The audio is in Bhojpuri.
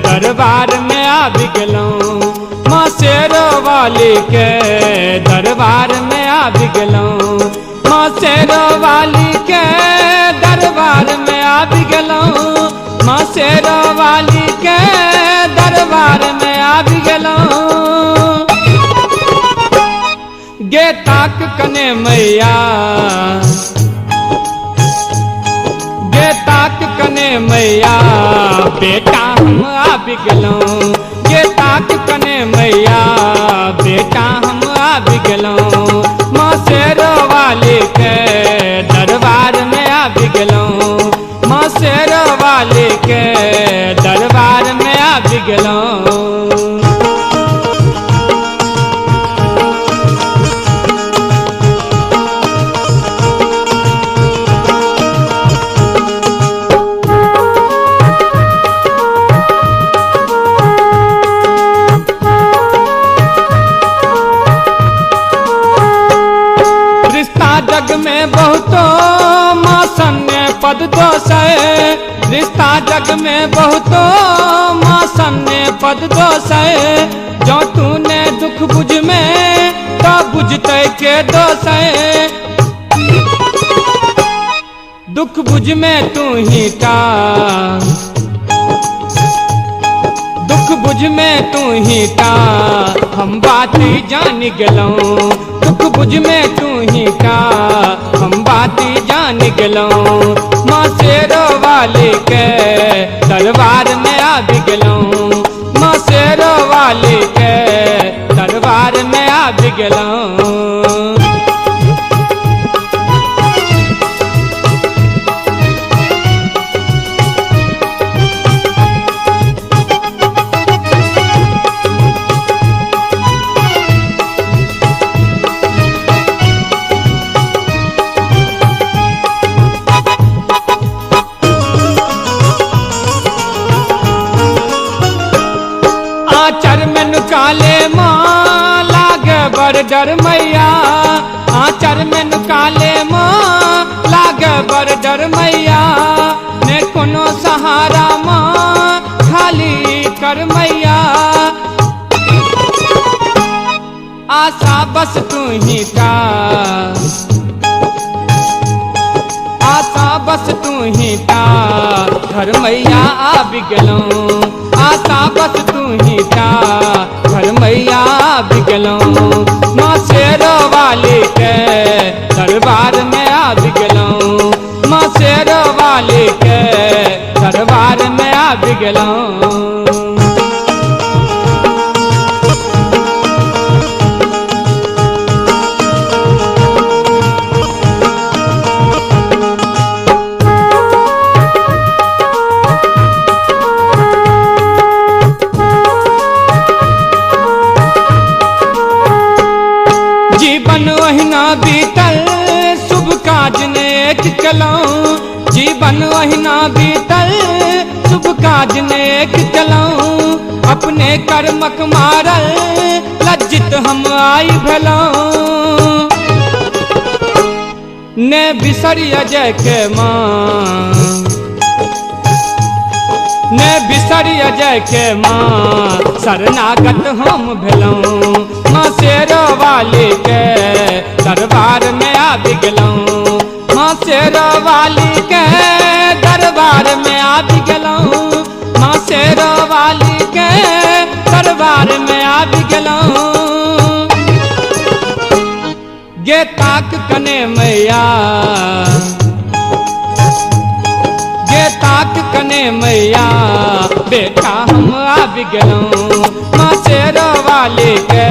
दरबार में आ बिगलूं, माँ शेरो वाली के दरबार में आ बिगलूं, माँ शेरो वाली के दरबार में आ बिगलूं, माँ शेरो वाली के दरबार में आ बिगलूं। गे ताक कने मैया, गे ताक कने मैया, बेटा हम आ बिगलूं, गे ताक कने मैया, बेटा हम आ बिगलूं, माँ शेरो वाली के दरबार में आ बिगलूं, माँ शेरो वाली के दरबार में आ बिगलूं। जग में बहुतों माँ सन्ने पद दोष है, रिश्ता जग में बहुतों माँ सन्ने पद दोष है, जो तूने दुख बुझ में तो बुझते के दोष है, दुख बुझ में तू ही का, दुख बुझ में तू ही का, हम बात जान गलूं, दुख बुझ में तू ही का, हम बात जान गलूं, माँ शेरो वाली के दरबार में आ बिगलूं, माँ शेरो वाली के दरबार में आ बिगलूं। आचर में नुकाले माँ लागे बड़ डर मैया, आचर में नुकाले माँ लागे बड़ डर मैया, ने कोनो सहारा माँ खाली कर मैया, आशा बस तू ही का, आशा बस तू ही का, घर मैया आ बिगलूं, आशा बस तू ही का, घर मैया आ बिगलूं, माँ शेरो वाली के दरबार में आ बिगलूं, माँ शेरो वाली के दरबार में आ बिगलूं। जीवन वहीना बीतल शुभ काज नेक कलऊं, जीवन वहीना बीतल शुभ काज नेक चलऊं, अपने कर्मक मारल लज्जित हम आई भलऊं, ने बिसरी अजय के माँ, ने बिसरी अजय के माँ, शरणागत हम भेलऊं, माँ शेरो वाली के दरबार में आ बिगलऊं, माँ शेरो वाली के दरबार में आ बिगलऊं, माँ शेरो वाली के दरबार में आ बिगलऊं। गे ताक कने मैया, गे ताक कने मैया, बेटा हम आ बिगलऊं, माँ शेरो वाली के